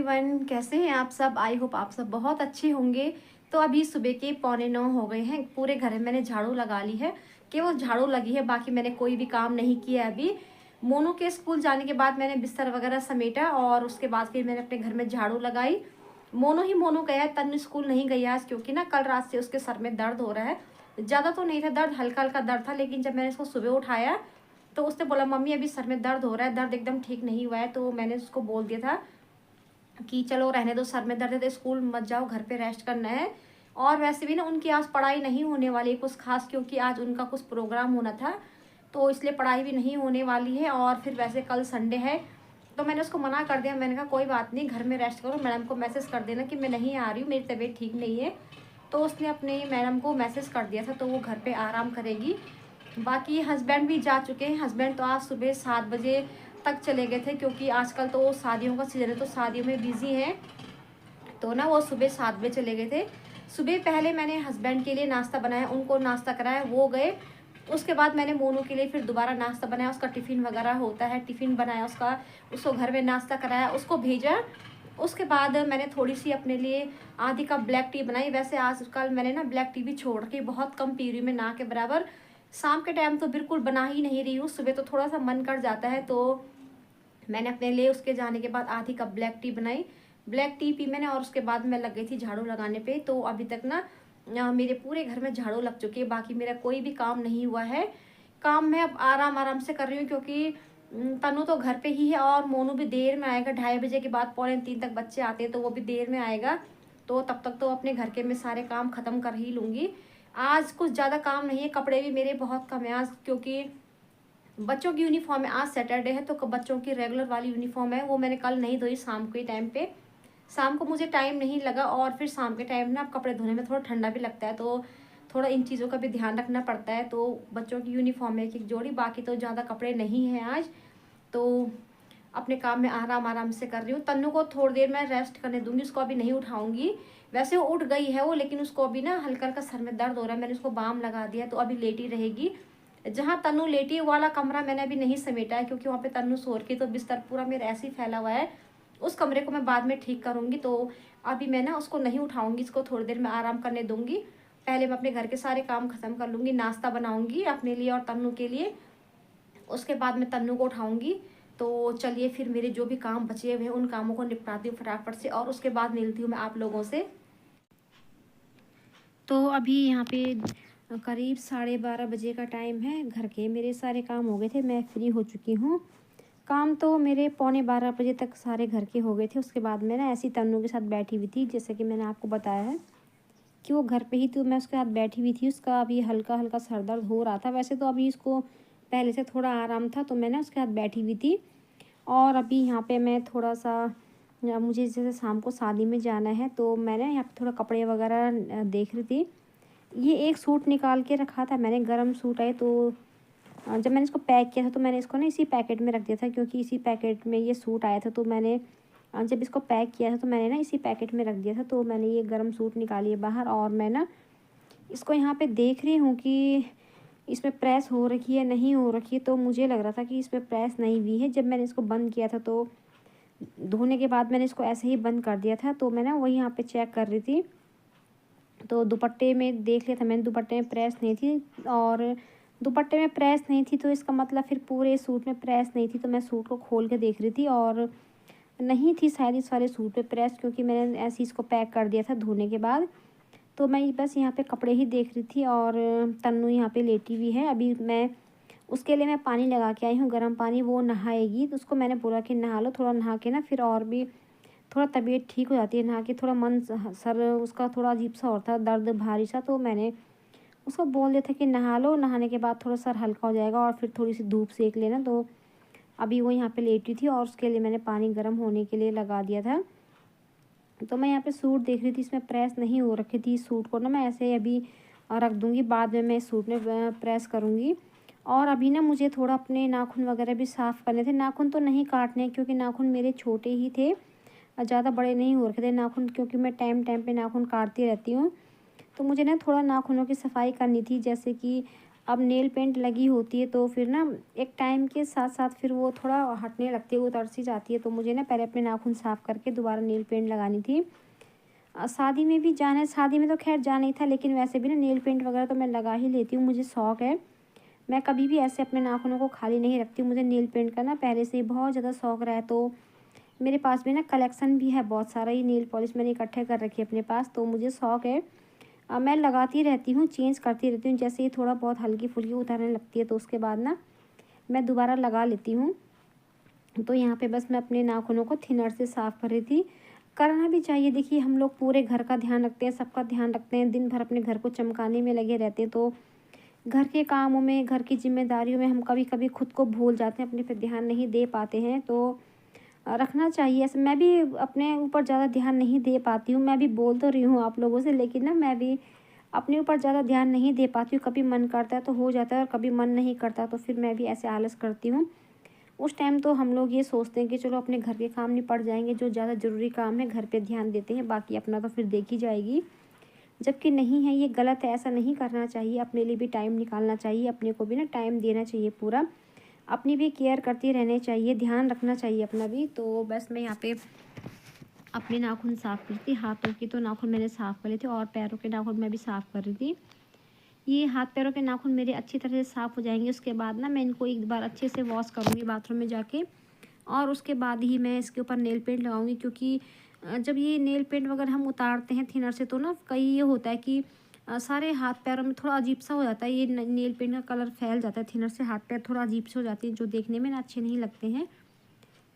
Everyone, कैसे हैं आप सब। आई होप आप सब बहुत अच्छे होंगे। तो अभी सुबह के 8:45 हो गए हैं। पूरे घर में मैंने झाड़ू लगा ली है, केवल झाड़ू लगी है, बाकी मैंने कोई भी काम नहीं किया है अभी। मोनू के स्कूल जाने के बाद मैंने बिस्तर वगैरह समेटा और उसके बाद फिर मैंने अपने घर में झाड़ू लगाई। मोनू गया है, तन्नु स्कूल नहीं गई आज, क्योंकि ना कल रात से उसके सर में दर्द हो रहा है। ज़्यादा तो नहीं था दर्द, हल्का हल्का दर्द था, लेकिन जब मैंने उसको सुबह उठाया तो उसने बोला मम्मी अभी सर में दर्द हो रहा है, दर्द एकदम ठीक नहीं हुआ है। तो मैंने उसको बोल दिया था कि चलो रहने दो, सर में दर्द है तो स्कूल मत जाओ, घर पे रेस्ट करना है। और वैसे भी ना उनकी आज पढ़ाई नहीं होने वाली है कुछ खास, क्योंकि आज उनका कुछ प्रोग्राम होना था, तो इसलिए पढ़ाई भी नहीं होने वाली है। और फिर वैसे कल संडे है, तो मैंने उसको मना कर दिया। मैंने कहा कोई बात नहीं, घर में रेस्ट करो, मैडम को मैसेज कर देना कि मैं नहीं आ रही हूँ, मेरी तबीयत ठीक नहीं है। तो उसने अपने मैडम को मैसेज कर दिया था, तो वो घर पे आराम करेगी। बाकी हस्बैंड भी जा चुके हैं। हस्बैंड तो आज सुबह 7 बजे तक चले गए थे, क्योंकि आजकल तो शादियों का सीज़न है, तो शादियों में बिज़ी हैं। तो ना वो सुबह 7 बजे चले गए थे। सुबह पहले मैंने हस्बैंड के लिए नाश्ता बनाया, उनको नाश्ता कराया, वो गए। उसके बाद मैंने मोनू के लिए फिर दोबारा नाश्ता बनाया, उसका टिफ़िन वगैरह होता है, टिफ़िन बनाया उसका, उसको घर में नाश्ता कराया, उसको भेजा। उसके बाद मैंने थोड़ी सी अपने लिए आधी कप ब्लैक टी बनाई। वैसे आजकल मैंने ना ब्लैक टी भी छोड़ के बहुत कम पी रही हूँ मैं, ना के बराबर। शाम के टाइम तो बिल्कुल बना ही नहीं रही हूँ, सुबह तो थोड़ा सा मन कर जाता है। तो मैंने अपने लिए उसके जाने के बाद आधी कप ब्लैक टी बनाई, ब्लैक टी पी मैंने, और उसके बाद मैं लग गई थी झाड़ू लगाने पे। तो अभी तक ना मेरे पूरे घर में झाड़ू लग चुकी है, बाकी मेरा कोई भी काम नहीं हुआ है। काम मैं अब आराम आराम से कर रही हूँ, क्योंकि तनु तो घर पे ही है और मोनू भी देर में आएगा, 2:30 बजे के बाद 2:45 तक बच्चे आते हैं, तो वो भी देर में आएगा। तो तब तक तो अपने घर के मैं सारे काम ख़त्म कर ही लूँगी। आज कुछ ज़्यादा काम नहीं है, कपड़े भी मेरे बहुत कम है आज, क्योंकि बच्चों की यूनिफॉर्म है, आज सैटरडे है, तो बच्चों की रेगुलर वाली यूनिफॉर्म है, वो मैंने कल नहीं धोई शाम के टाइम पे। शाम को मुझे टाइम नहीं लगा, और फिर शाम के टाइम ना अब कपड़े धोने में थोड़ा ठंडा भी लगता है, तो थोड़ा इन चीज़ों का भी ध्यान रखना पड़ता है। तो बच्चों की यूनिफॉर्म है एक जोड़ी, बाकी तो ज़्यादा कपड़े नहीं हैं आज। तो अपने काम में आराम आराम से कर रही हूँ। तन्नू को थोड़ी देर मैं रेस्ट करने दूंगी, उसको अभी नहीं उठाऊंगी। वैसे वो उठ गई है वो, लेकिन उसको अभी ना हल्का हल्का सर में दर्द हो रहा है, मैंने उसको बाम लगा दिया, तो अभी लेटी रहेगी। जहाँ तन्नू लेटी वाला कमरा मैंने अभी नहीं समेटा है, क्योंकि वहाँ पे तन्नू सो रखी, तो बिस्तर पूरा मेरा ऐसे ही फैला हुआ है। उस कमरे को मैं बाद में ठीक करूँगी, तो अभी मैं ना उसको नहीं उठाऊँगी, इसको थोड़ी देर में आराम करने दूँगी। पहले मैं अपने घर के सारे काम ख़त्म कर लूँगी, नाश्ता बनाऊँगी अपने लिए और तन्नू के लिए, उसके बाद मैं तन्नू को उठाऊँगी। तो चलिए फिर मेरे जो भी काम बचे हुए हैं उन कामों को निपटाती हूँ फटाफट से, और उसके बाद मिलती हूँ मैं आप लोगों से। तो अभी यहाँ पे करीब 12:30 बजे का टाइम है, घर के मेरे सारे काम हो गए थे, मैं फ्री हो चुकी हूँ। काम तो मेरे 11:45 बजे तक सारे घर के हो गए थे। उसके बाद मैं ना ऐसी तन्नू के साथ बैठी हुई थी, जैसे कि मैंने आपको बताया है कि वो घर पे ही, तो मैं उसके साथ बैठी हुई थी। उसका अभी हल्का हल्का सर दर्द हो रहा था, वैसे तो अभी इसको पहले से थोड़ा आराम था, तो मैं ना उसके साथ बैठी हुई थी। और अभी यहाँ पे मैं थोड़ा सा मुझे जैसे शाम को शादी में जाना है, तो मैंने यहाँ पे थोड़ा कपड़े वगैरह देख रही थी। ये एक सूट निकाल के रखा था मैंने, गर्म सूट है, तो जब मैंने इसको पैक किया था तो मैंने इसको ना इसी पैकेट में रख दिया था, क्योंकि इसी पैकेट में ये सूट आया था। तो मैंने जब इसको पैक किया था तो मैंने ना इसी पैकेट में रख दिया था। तो मैंने ये गर्म सूट निकाली है बाहर, और मैं ना इसको यहाँ पे देख रही हूँ कि इसमें प्रेस हो रखी है नहीं हो रखी है। तो मुझे लग रहा था कि इसमें प्रेस नहीं हुई है। जब मैंने इसको बंद किया था, तो धोने के बाद मैंने इसको ऐसे ही बंद कर दिया था, तो मैं ना वही यहाँ पे चेक कर रही थी। तो दुपट्टे में देख लिया था मैंने, दुपट्टे में प्रेस नहीं थी, और दुपट्टे में प्रेस नहीं थी तो इसका मतलब फिर पूरे सूट में प्रेस नहीं थी। तो मैं सूट को खोल के देख रही थी, और नहीं थी शायद इस वाले सूट पे प्रेस, क्योंकि मैंने ऐसे ही इसको पैक कर दिया था धोने के बाद। तो मैं बस यहाँ पे कपड़े ही देख रही थी, और तन्नू यहाँ पे लेटी हुई है। अभी मैं उसके लिए मैं पानी लगा के आई हूँ, गर्म पानी, वो नहाएगी। तो उसको मैंने बोला कि नहा लो, थोड़ा नहा के ना फिर और भी थोड़ा तबीयत ठीक हो जाती है नहा के। थोड़ा मन सर उसका थोड़ा अजीब सा होता है, दर्द भारी सा, तो मैंने उसको बोल दिया था कि नहा लो, नहाने के बाद थोड़ा सर हल्का हो जाएगा, और फिर थोड़ी सी धूप सेक लेना। तो अभी वो यहाँ पे लेटी थी, और उसके लिए मैंने पानी गर्म होने के लिए लगा दिया था। तो मैं यहाँ पे सूट देख रही थी, इसमें प्रेस नहीं हो रखी थी। सूट को ना मैं ऐसे अभी रख दूँगी, बाद में मैं इस सूट में प्रेस करूँगी। और अभी ना मुझे थोड़ा अपने नाखून वगैरह भी साफ़ करने थे। नाखून तो नहीं काटने, क्योंकि नाखून मेरे छोटे ही थे, ज़्यादा बड़े नहीं हो रखे थे नाखून, क्योंकि मैं टाइम टाइम पे नाखून काटती रहती हूँ। तो मुझे ना थोड़ा नाखूनों की सफाई करनी थी, जैसे कि अब नेल पेंट लगी होती है तो फिर ना एक टाइम के साथ साथ फिर वो थोड़ा हटने लगती है, उतर सी जाती है। तो मुझे ना पहले अपने नाखून साफ़ करके दोबारा नेल पेंट लगानी थी। शादी में भी जाना है, शादी में तो खैर जाना ही था, लेकिन वैसे भी ना नेल पेंट वगैरह तो मैं लगा ही लेती हूँ, मुझे शौक़ है। मैं कभी भी ऐसे अपने नाखूनों को खाली नहीं रखती हूँ। मुझे नेल पेंट का ना पहले से ही बहुत ज़्यादा शौक़ रहा है। तो मेरे पास भी ना कलेक्शन भी है बहुत सारा, ही नेल पॉलिश मैंने इकट्ठे कर रखी है अपने पास। तो मुझे शौक़ है, मैं लगाती रहती हूँ, चेंज करती रहती हूँ। जैसे ही थोड़ा बहुत हल्की फुल्की उतरने लगती है तो उसके बाद ना मैं दोबारा लगा लेती हूँ। तो यहाँ पे बस मैं अपने नाखूनों को थिनर से साफ़ कर रही थी। करना भी चाहिए, देखिए हम लोग पूरे घर का ध्यान रखते हैं, सबका ध्यान रखते हैं, दिन भर अपने घर को चमकाने में लगे रहते हैं। तो घर के कामों में, घर की ज़िम्मेदारियों में हम कभी कभी खुद को भूल जाते हैं, अपने पे ध्यान नहीं दे पाते हैं। तो रखना चाहिए ऐसे। मैं भी अपने ऊपर ज़्यादा ध्यान नहीं दे पाती हूँ, मैं भी बोल तो रही हूँ आप लोगों से, लेकिन ना मैं भी अपने ऊपर ज़्यादा ध्यान नहीं दे पाती हूँ। कभी मन करता है तो हो जाता है और कभी मन नहीं करता तो फिर मैं भी ऐसे आलस करती हूँ। उस टाइम तो हम लोग ये सोचते हैं कि चलो अपने घर के काम निपट जाएंगे, जो ज़्यादा ज़रूरी काम है घर पे ध्यान देते हैं, बाकी अपना तो फिर देखी जाएगी। जबकि नहीं है, ये गलत है, ऐसा नहीं करना चाहिए। अपने लिए भी टाइम निकालना चाहिए, अपने को भी ना टाइम देना चाहिए पूरा, अपनी भी केयर करती रहनी चाहिए, ध्यान रखना चाहिए अपना भी। तो बस मैं यहाँ पे अपने नाखून साफ़ कर रही थी। हाथों की तो नाखून मैंने साफ़ कर लिए थे और पैरों के नाखून मैं भी साफ़ कर रही थी। ये हाथ पैरों के नाखून मेरे अच्छी तरह से साफ़ हो जाएंगे। उसके बाद ना मैं इनको एक बार अच्छे से वॉश करूँगी बाथरूम में जाके, और उसके बाद ही मैं इसके ऊपर नेल पेंट लगाऊंगी। क्योंकि जब ये नेल पेंट वगैरह हम उतारते हैं थिनर से तो ना कई ये होता है कि सारे हाथ पैरों में थोड़ा अजीब सा हो जाता है, ये नेल पेंट का कलर फैल जाता है थिनर से, हाथ पैर थोड़ा अजीब से हो जाते हैं, जो देखने में ना अच्छे नहीं लगते हैं।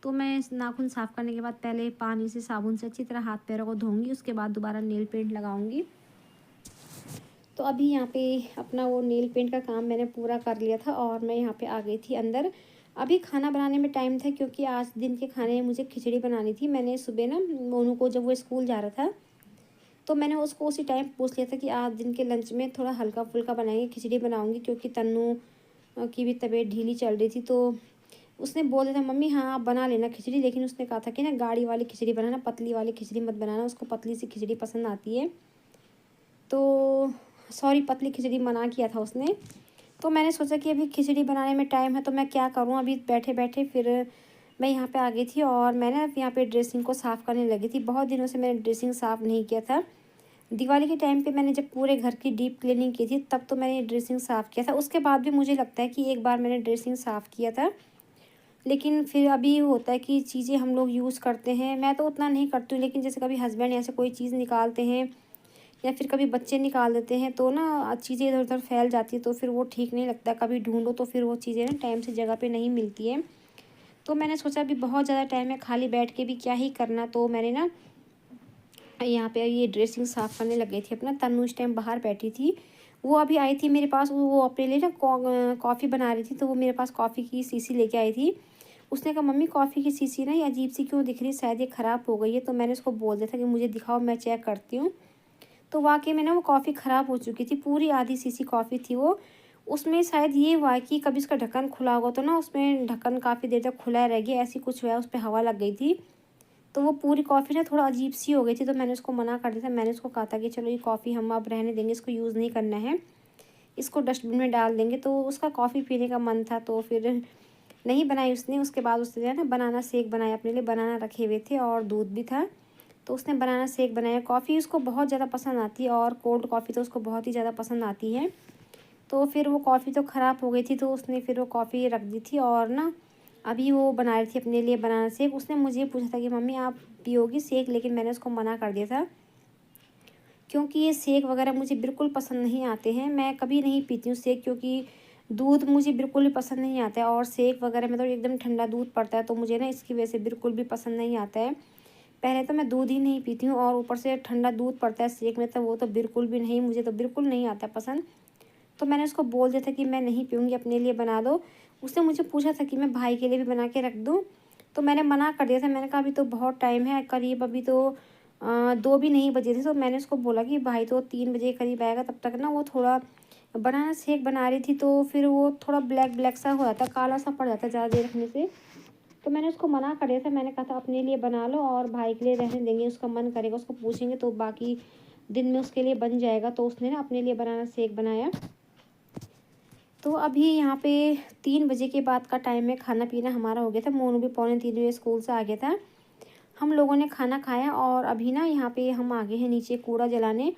तो मैं इस नाखून साफ़ करने के बाद पहले पानी से, साबुन से अच्छी तरह हाथ पैरों को धोऊंगी, उसके बाद दोबारा नेल पेंट लगाऊंगी। तो अभी यहाँ पे अपना वो नेल पेंट का काम मैंने पूरा कर लिया था और मैं यहाँ पे आ गई थी अंदर। अभी खाना बनाने में टाइम था, क्योंकि आज दिन के खाने में मुझे खिचड़ी बनानी थी। मैंने सुबह ना मोनू को, जब वो स्कूल जा रहा था तो मैंने उसको उसी टाइम पूछ लिया था कि आज दिन के लंच में थोड़ा हल्का फुल्का बनाएंगे, खिचड़ी बनाऊंगी, क्योंकि तन्नू की भी तबीयत ढीली चल रही थी। तो उसने बोल दिया था मम्मी हाँ आप बना लेना खिचड़ी, लेकिन उसने कहा था कि ना गाढ़ी वाली खिचड़ी बनाना, पतली वाली खिचड़ी मत बनाना, उसको पतली सी खिचड़ी पसंद आती है। तो सॉरी, पतली खिचड़ी मना किया था उसने। तो मैंने सोचा कि अभी खिचड़ी बनाने में टाइम है तो मैं क्या करूँ, अभी बैठे बैठे फिर मैं यहाँ पे आ गई थी और मैंने यहाँ पे ड्रेसिंग को साफ़ करने लगी थी। बहुत दिनों से मैंने ड्रेसिंग साफ़ नहीं किया था। दिवाली के टाइम पे मैंने जब पूरे घर की डीप क्लीनिंग की थी तब तो मैंने ड्रेसिंग साफ़ किया था। उसके बाद भी मुझे लगता है कि एक बार मैंने ड्रेसिंग साफ़ किया था, लेकिन फिर अभी होता है कि चीज़ें हम लोग यूज़ करते हैं, मैं तो उतना नहीं करती हूँ, लेकिन जैसे कभी हस्बैंड ऐसे कोई चीज़ निकालते हैं या फिर कभी बच्चे निकाल देते हैं तो ना चीज़ें इधर उधर फैल जाती है, तो फिर वो ठीक नहीं लगता। कभी ढूंढो तो फिर वो चीज़ें ना टाइम से जगह पे नहीं मिलती है। तो मैंने सोचा अभी बहुत ज़्यादा टाइम है, खाली बैठ के भी क्या ही करना, तो मैंने ना यहाँ पे ये ड्रेसिंग साफ़ करने लग गई थी अपना। तन्नू इस टाइम बाहर बैठी थी, वो अभी आई थी मेरे पास, वो अपने लिए ना कॉफ़ी बना रही थी, तो वो मेरे पास कॉफ़ी की शीशी लेके आई थी। उसने कहा मम्मी कॉफ़ी की शीशी ना ये अजीब सी क्यों दिख रही है, शायद ये ख़राब हो गई है। तो मैंने उसको बोल दिया था कि मुझे दिखाओ, मैं चेक करती हूँ। तो वाक़ई में ना वो कॉफ़ी ख़राब हो चुकी थी, पूरी आधी शीशी कॉफ़ी थी वो। उसमें शायद ये हुआ है कि कभी इसका ढक्कन खुला होगा तो ना उसमें ढक्कन काफ़ी देर तक खुला रह गया, ऐसी कुछ हुआ है, उस पे हवा लग गई थी। तो वो पूरी कॉफ़ी ना थोड़ा अजीब सी हो गई थी, तो मैंने उसको मना कर दिया था। मैंने उसको कहा था कि चलो ये कॉफ़ी हम अब रहने देंगे, इसको यूज़ नहीं करना है, इसको डस्टबिन में डाल देंगे। तो उसका कॉफ़ी पीने का मन था तो फिर नहीं बनाई उसने। उसके बाद उसने ना बनाना शेक बनाया अपने लिए, बनाना रखे हुए थे और दूध भी था, तो उसने बनाना शेक बनाया। कॉफ़ी उसको बहुत ज़्यादा पसंद आती है और कोल्ड कॉफ़ी तो उसको बहुत ही ज़्यादा पसंद आती है। तो फिर वो कॉफ़ी तो ख़राब हो गई थी, तो उसने फिर वो कॉफ़ी रख दी थी और ना अभी वो बना रही थी अपने लिए बनाना शेक। उसने मुझे पूछा था कि मम्मी आप पियोगी शेक, लेकिन मैंने उसको मना कर दिया था, क्योंकि ये शेक वगैरह मुझे बिल्कुल पसंद नहीं आते हैं। मैं कभी नहीं पीती हूँ शेक, क्योंकि दूध मुझे बिल्कुल भी पसंद नहीं आता है और शेक वगैरह में तो एकदम ठंडा दूध पड़ता है, तो मुझे ना इसकी वजह से बिल्कुल भी पसंद नहीं आता है। पहले तो मैं दूध ही नहीं पीती हूँ और ऊपर से ठंडा दूध पड़ता है शेक में, तो वो तो बिल्कुल भी नहीं, मुझे तो बिल्कुल नहीं आता पसंद। तो मैंने उसको बोल दिया था कि मैं नहीं पीऊँगी, अपने लिए बना दो। उसने मुझे पूछा था कि मैं भाई के लिए भी बना के रख दूँ, तो मैंने मना कर दिया था। मैंने कहा अभी तो बहुत टाइम है, करीब अभी तो 2 भी नहीं बजे थे। तो मैंने उसको बोला कि भाई तो 3 बजे के करीब आएगा, तब तक ना वो थोड़ा बनाना शेक बना रही थी, तो फिर वो थोड़ा ब्लैक ब्लैक सा हो जाता, काला सा पड़ जाता ज़्यादा देर रखने से। तो मैंने उसको मना कर दिया था। मैंने कहा था अपने लिए बना लो और भाई के लिए रहने देंगे, उसका मन करेगा उसको पूछेंगे तो बाकी दिन में उसके लिए बन जाएगा। तो उसने ना अपने लिए बनाना शेक बनाया। तो अभी यहाँ पे 3 बजे के बाद का टाइम है, खाना पीना हमारा हो गया था। मोनू भी पौने 3 बजे स्कूल से आ गया था। हम लोगों ने खाना खाया और अभी ना यहाँ पे हम आ गए हैं नीचे कूड़ा जलाने।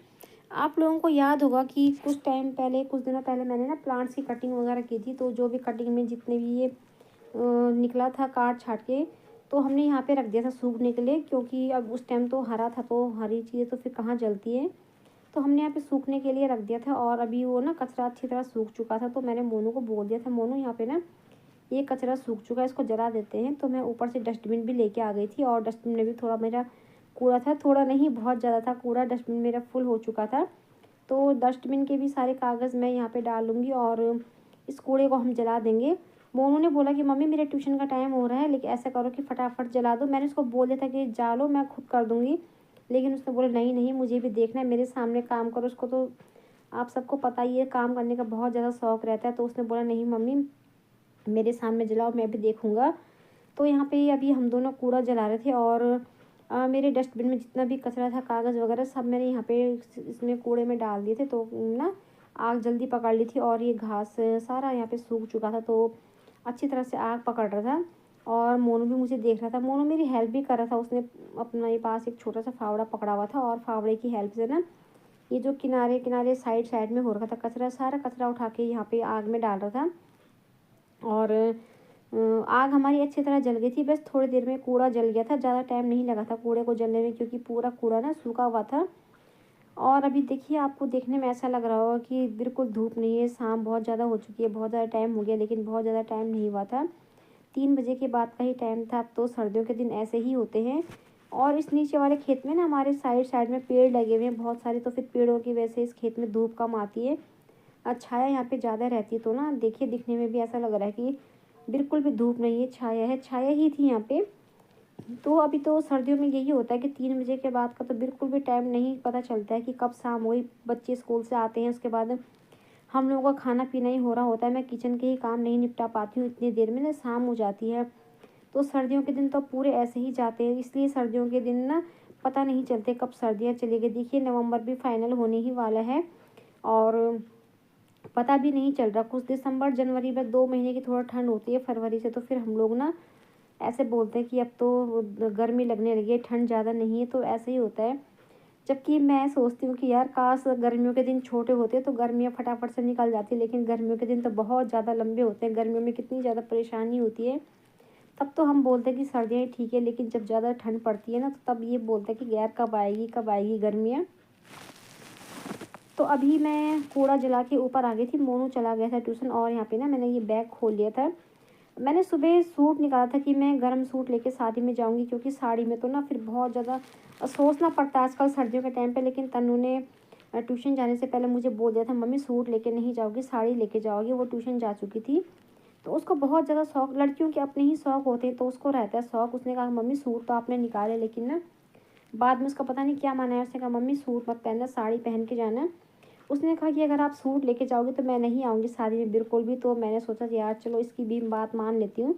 आप लोगों को याद होगा कि कुछ टाइम पहले, कुछ दिनों पहले मैंने ना प्लांट्स की कटिंग वगैरह की थी। तो जो भी कटिंग में जितने भी ये निकला था काट छाट के, तो हमने यहाँ पे रख दिया था सूखने के लिए, क्योंकि अब उस टाइम तो हरा था, तो हरी चीज़ें तो फिर कहाँ जलती है। तो हमने यहाँ पे सूखने के लिए रख दिया था और अभी वो ना कचरा अच्छी तरह सूख चुका था। तो मैंने मोनू को बोल दिया था, मोनू यहाँ पे ना ये कचरा सूख चुका है, इसको जला देते हैं। तो मैं ऊपर से डस्टबिन भी लेके आ गई थी और डस्टबिन में भी थोड़ा मेरा कूड़ा था, थोड़ा नहीं बहुत ज़्यादा था कूड़ा, डस्टबिन मेरा फुल हो चुका था। तो डस्टबिन के भी सारे कागज़ मैं यहाँ पे डाल लूँगी और इस कूड़े को हम जला देंगे। मोनू ने बोला कि मम्मी मेरे ट्यूशन का टाइम हो रहा है, लेकिन ऐसा करो कि फटाफट जला दो। मैंने उसको बोल दिया था कि जालो, मैं खुद कर दूँगी, लेकिन उसने बोला नहीं नहीं मुझे भी देखना है, मेरे सामने काम करो। उसको तो आप सबको पता ही है, काम करने का बहुत ज़्यादा शौक़ रहता है। तो उसने बोला नहीं मम्मी मेरे सामने जलाओ, मैं भी देखूँगा। तो यहाँ पे अभी हम दोनों कूड़ा जला रहे थे और मेरे डस्टबिन में जितना भी कचरा था, कागज़ वगैरह सब मैंने यहाँ पे इसमें कूड़े में डाल दिए थे। तो ना आग जल्दी पकड़ ली थी और ये घास सारा यहाँ पे सूख चुका था, तो अच्छी तरह से आग पकड़ रहा था। और मोनू भी मुझे देख रहा था, मोनू मेरी हेल्प भी कर रहा था। उसने अपना ये पास एक छोटा सा फावड़ा पकड़ा हुआ था और फावड़े की हेल्प से ना ये जो किनारे किनारे साइड साइड में हो रखा था कचरा, सारा कचरा उठा के यहाँ पे आग में डाल रहा था। और आग हमारी अच्छी तरह जल गई थी। बस थोड़ी देर में कूड़ा जल गया था, ज़्यादा टाइम नहीं लगा था कूड़े को जलने में, क्योंकि पूरा कूड़ा ना सूखा हुआ था। और अभी देखिए, आपको देखने में ऐसा लग रहा होगा कि बिल्कुल धूप नहीं है, शाम बहुत ज़्यादा हो चुकी है, बहुत ज़्यादा टाइम हो गया, लेकिन बहुत ज़्यादा टाइम नहीं हुआ था। 3 बजे के बाद का ही टाइम था। अब तो सर्दियों के दिन ऐसे ही होते हैं। और इस नीचे वाले खेत में ना हमारे साइड साइड में पेड़ लगे हुए हैं बहुत सारे, तो फिर पेड़ों की वजह से इस खेत में धूप कम आती है और छाया यहाँ पे ज़्यादा रहती है। तो ना देखिए, दिखने में भी ऐसा लग रहा है कि बिल्कुल भी धूप नहीं है, छाया है, छाया ही थी यहाँ पे। तो अभी तो सर्दियों में यही होता है कि 3 बजे के बाद का तो बिल्कुल भी टाइम नहीं पता चलता है कि कब शाम हुई। बच्चे स्कूल से आते हैं, उसके बाद हम लोगों का खाना पीना ही हो रहा होता है। मैं किचन के ही काम नहीं निपटा पाती हूँ, इतनी देर में ना शाम हो जाती है। तो सर्दियों के दिन तो पूरे ऐसे ही जाते हैं, इसलिए सर्दियों के दिन ना पता नहीं चलते कब सर्दियाँ चली गई। देखिए, नवंबर भी फाइनल होने ही वाला है और पता भी नहीं चल रहा। कुछ दिसंबर जनवरी में 2 महीने की थोड़ा ठंड होती है, फरवरी से तो फिर हम लोग ना ऐसे बोलते हैं कि अब तो गर्मी लगने लगी है, ठंड ज़्यादा नहीं है, तो ऐसे ही होता है। जबकि मैं सोचती हूँ कि यार काश गर्मियों के दिन छोटे होते तो गर्मियाँ फटाफट से निकल जाती, लेकिन गर्मियों के दिन तो बहुत ज़्यादा लंबे होते हैं। गर्मियों में कितनी ज़्यादा परेशानी होती है। तब तो हम बोलते हैं कि सर्दियाँ ठीक है, लेकिन जब ज़्यादा ठंड पड़ती है ना, तो तब ये बोलते हैं कि यार कब आएगी गर्मियाँ। तो अभी मैं कूड़ा जला के ऊपर आ गई थी, मोनू चला गया था ट्यूशन और यहाँ पे ना मैंने ये बैग खोल लिया था। मैंने सुबह सूट निकाला था कि मैं गर्म सूट लेके शादी में जाऊंगी, क्योंकि साड़ी में तो ना फिर बहुत ज़्यादा सोचना पड़ता है आजकल सर्दियों के टाइम पे। लेकिन तन्नू ने ट्यूशन जाने से पहले मुझे बोल दिया था, मम्मी सूट लेके नहीं जाओगी, साड़ी लेके जाओगी। वो ट्यूशन जा चुकी थी, तो उसको बहुत ज़्यादा शौक, लड़कियों के अपने ही शौक होते हैं, तो उसको रहता है शौक। उसने कहा मम्मी सूट तो आपने निकाले, लेकिन ना बाद में उसका पता नहीं क्या माना है। उसने कहा मम्मी सूट मत पहनना, साड़ी पहन के जाना। उसने कहा कि अगर आप सूट लेके जाओगे तो मैं नहीं आऊँगी शादी में बिल्कुल भी। तो मैंने सोचा कि यार चलो इसकी भी बात मान लेती हूँ।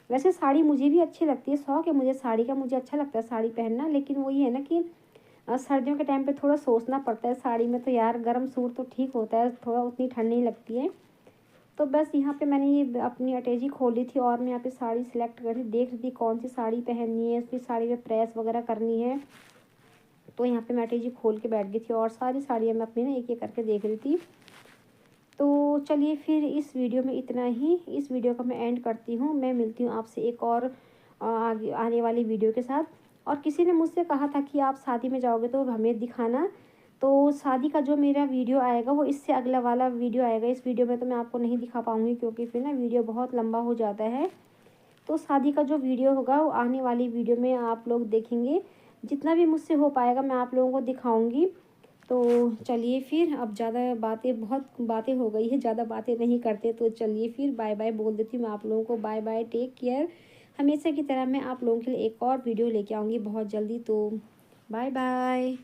वैसे साड़ी मुझे भी अच्छी लगती है, शौक है मुझे साड़ी का, मुझे अच्छा लगता है साड़ी पहनना। लेकिन वही है ना कि सर्दियों के टाइम पे थोड़ा सोचना पड़ता है। साड़ी में तो यार गर्म सूट तो ठीक होता है, थोड़ा उतनी ठंड नहीं लगती है। तो बस यहाँ पे मैंने ये अपनी अटैची खोली थी और मैं यहाँ पे साड़ी सिलेक्ट कर रही, देख रही थी कौन सी साड़ी पहननी है, उसकी साड़ी में प्रेस वगैरह करनी है। तो यहाँ पे मैं अटैची खोल के बैठ गई थी और सारी साड़ियाँ मैं अपनी ना एक एक करके देख रही थी। तो चलिए फिर इस वीडियो में इतना ही। इस वीडियो का मैं एंड करती हूँ। मैं मिलती हूँ आपसे एक और आगे आने वाली वीडियो के साथ। और किसी ने मुझसे कहा था कि आप शादी में जाओगे तो हमें दिखाना। तो शादी का जो मेरा वीडियो आएगा वो इससे अगला वाला वीडियो आएगा। इस वीडियो में तो मैं आपको नहीं दिखा पाऊँगी, क्योंकि फिर ना वीडियो बहुत लंबा हो जाता है। तो शादी का जो वीडियो होगा वो आने वाली वीडियो में आप लोग देखेंगे। जितना भी मुझसे हो पाएगा मैं आप लोगों को दिखाऊंगी। तो चलिए फिर, अब ज़्यादा बातें, बहुत बातें हो गई है, ज़्यादा बातें नहीं करते। तो चलिए फिर बाय बाय बोल देती हूँ मैं आप लोगों को। Bye bye, take care. हमेशा की तरह मैं आप लोगों के लिए एक और वीडियो लेके आऊँगी बहुत जल्दी। तो बाय बाय।